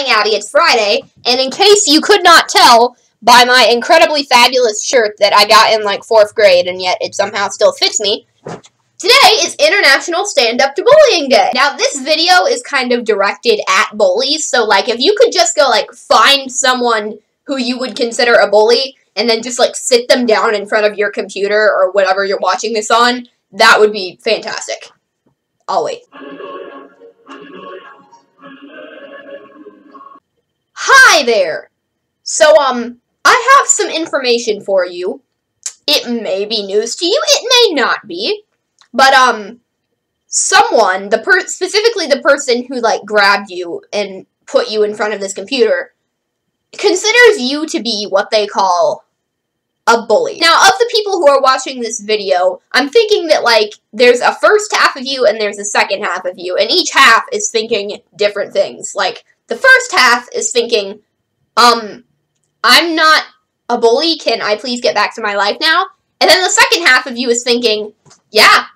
morning, Abby. It's Friday, and in case you could not tell by my incredibly fabulous shirt that I got in, like, 4th grade, and yet it somehow still fits me, today is International Stand Up to Bullying Day. Now, this video is kind of directed at bullies, so, like, if you could just go, like, find someone who you would consider a bully, and then just, like, sit them down in front of your computer or whatever you're watching this on, that would be fantastic. I'll wait. Hi there! So, I have some information for you. It may be news to you, it may not be. But, someone, specifically the person who, like, grabbed you and put you in front of this computer, considers you to be what they call a bully. Now, of the people who are watching this video, I'm thinking that, like, there's a first half of you and there's a second half of you, and each half is thinking different things. Like, the first half is thinking, I'm not a bully, can I please get back to my life now? And then the second half of you is thinking, yeah,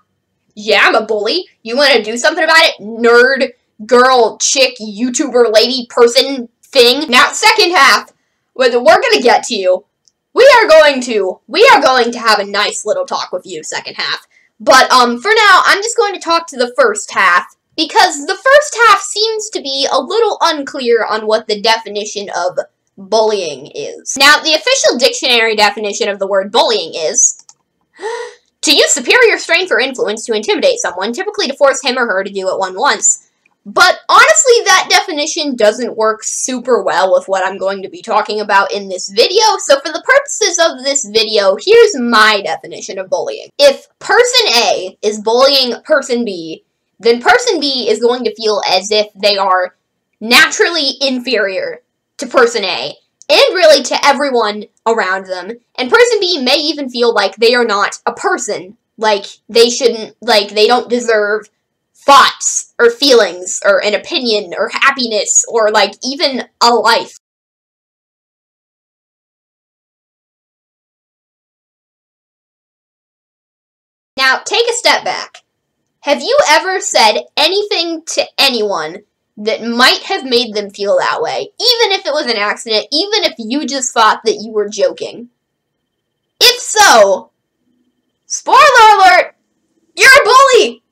I'm a bully. You want to do something about it? Nerd, girl, chick, YouTuber, lady, person, thing. Now, second half, we're going to get to you. We are going to have a nice little talk with you, second half. But, for now, I'm just going to talk to the first half, because the first half seems to be a little unclear on what the definition of bullying is. Now, the official dictionary definition of the word bullying is to use superior strength or influence to intimidate someone, typically to force him or her to do it once. But honestly, that definition doesn't work super well with what I'm going to be talking about in this video, so for the purposes of this video, here's my definition of bullying. If person A is bullying person B, then person B is going to feel as if they are naturally inferior to person A, and really to everyone around them, and person B may even feel like they are not a person, like they shouldn't, like they don't deserve thoughts, or feelings, or an opinion, or happiness, or like even a life. Now, take a step back. Have you ever said anything to anyone that might have made them feel that way, even if it was an accident, even if you just thought that you were joking? If so, spoiler alert, you're a bully!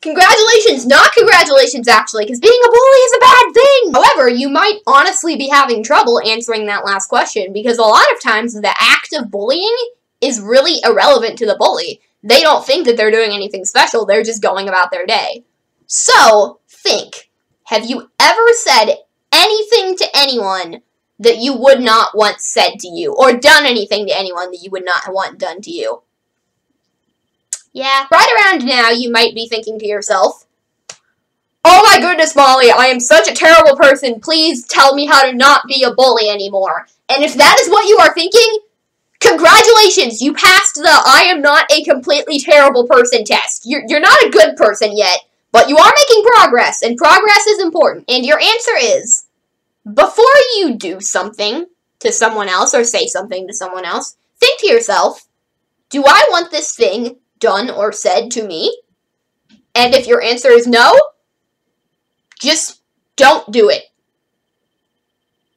Congratulations, not congratulations actually, because being a bully is a bad thing! However, you might honestly be having trouble answering that last question, because a lot of times the act of bullying is really irrelevant to the bully. They don't think that they're doing anything special, they're just going about their day. So, think. Have you ever said anything to anyone that you would not want said to you, or done anything to anyone that you would not want done to you? Yeah, right around now you might be thinking to yourself, oh my goodness, Molly, I am such a terrible person, please tell me how to not be a bully anymore. And if that is what you are thinking, congratulations, you passed the I am not a completely terrible person test. You're not a good person yet, but you are making progress, and progress is important. And your answer is, before you do something to someone else or say something to someone else, think to yourself, do I want this thing done or said to me? And if your answer is no, just don't do it.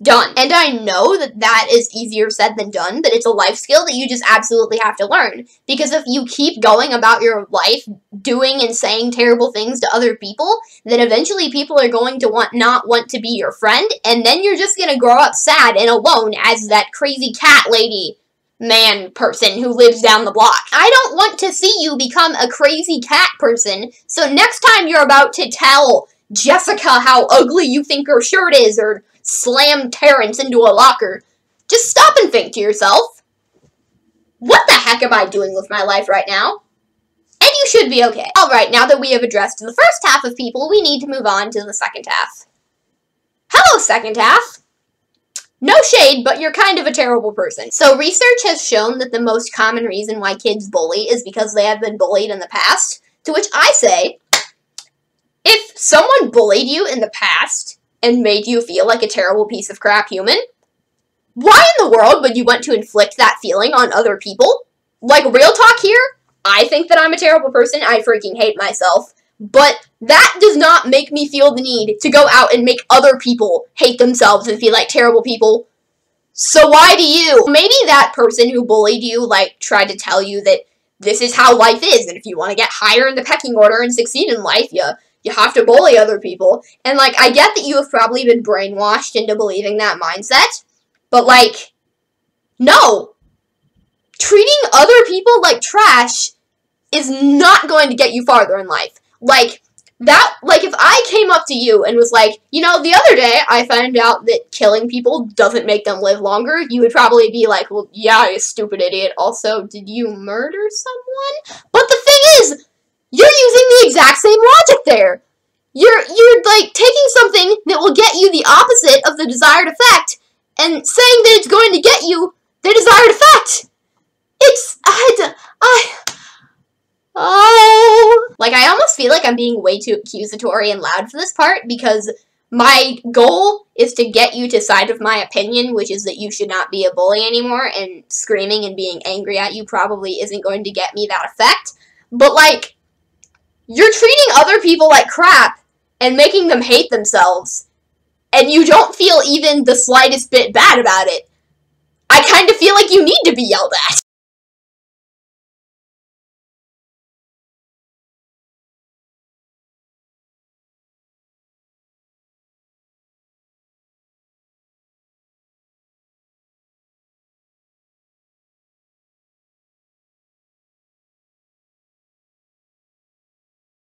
Done. And I know that that is easier said than done, but it's a life skill that you just absolutely have to learn. Because if you keep going about your life doing and saying terrible things to other people, then eventually people are going to not want to be your friend, and then you're just going to grow up sad and alone as that crazy cat lady man person who lives down the block. I don't want to see you become a crazy cat person, so next time you're about to tell Jessica how ugly you think her shirt is, or slam Terrence into a locker, just stop and think to yourself, what the heck am I doing with my life right now? And you should be okay. Alright, now that we have addressed the first half of people, we need to move on to the second half. Hello, second half! No shade, but you're kind of a terrible person. So research has shown that the most common reason why kids bully is because they have been bullied in the past, to which I say, if someone bullied you in the past and made you feel like a terrible piece of crap human, why in the world would you want to inflict that feeling on other people? Like, real talk here, I think that I'm a terrible person, I freaking hate myself, But that does not make me feel the need to go out and make other people hate themselves and feel like terrible people. So why do you? Maybe that person who bullied you, like, tried to tell you that this is how life is, and if you want to get higher in the pecking order and succeed in life, you have to bully other people. And, like, I get that you have probably been brainwashed into believing that mindset, but, like, no. Treating other people like trash is not going to get you farther in life. Like, if I came up to you and was like, you know, the other day I found out that killing people doesn't make them live longer, you would probably be like, well, yeah, you stupid idiot. Also, did you murder someone? But the thing is, you're using the exact same logic there. You're like, taking something that will get you the opposite of the desired effect and saying that it's going to get you the desired effect. Like, I almost feel like I'm being way too accusatory and loud for this part, because my goal is to get you to side with my opinion, which is that you should not be a bully anymore, and screaming and being angry at you probably isn't going to get me that effect. But, like, you're treating other people like crap and making them hate themselves, and you don't feel even the slightest bit bad about it. I kind of feel like you need to be yelled at.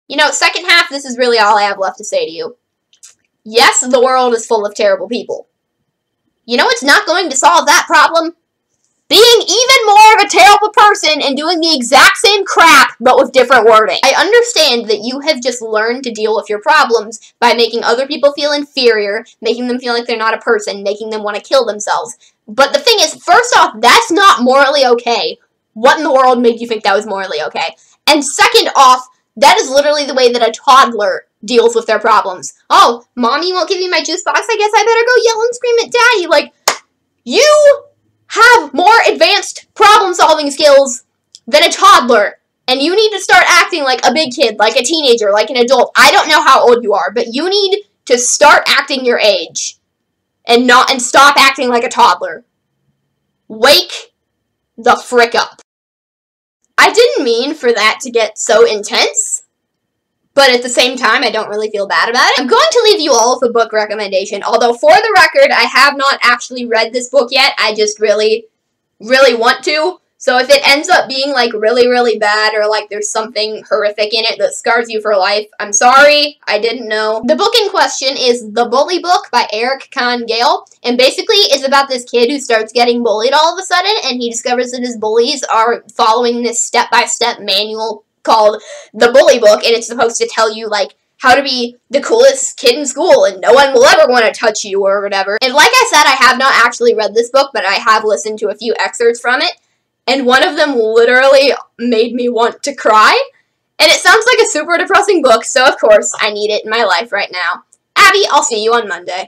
You know, second half, this is really all I have left to say to you. Yes, the world is full of terrible people. You know what's not going to solve that problem? Being even more of a terrible person and doing the exact same crap, but with different wording. I understand that you have just learned to deal with your problems by making other people feel inferior, making them feel like they're not a person, making them want to kill themselves. But the thing is, first off, that's not morally okay. What in the world made you think that was morally okay? And second off, that is literally the way that a toddler deals with their problems. Oh, Mommy won't give me my juice box, I guess I better go yell and scream at Daddy. Like, you have more advanced problem-solving skills than a toddler, and you need to start acting like a big kid, like a teenager, like an adult. I don't know how old you are, but you need to start acting your age and stop acting like a toddler. Wake the frick up. I didn't mean for that to get so intense, but at the same time, I don't really feel bad about it. I'm going to leave you all with a book recommendation, although for the record, I have not actually read this book yet. I just really, really want to. So if it ends up being, like, really, really bad, or, like, there's something horrific in it that scars you for life, I'm sorry, I didn't know. The book in question is The Bully Book by Eric Kahn Gale, and basically it's about this kid who starts getting bullied all of a sudden, and he discovers that his bullies are following this step-by-step manual called The Bully Book, and it's supposed to tell you, like, how to be the coolest kid in school, and no one will ever want to touch you, or whatever. And like I said, I have not actually read this book, but I have listened to a few excerpts from it, and one of them literally made me want to cry. And it sounds like a super depressing book, so of course I need it in my life right now. Abby, I'll see you on Monday.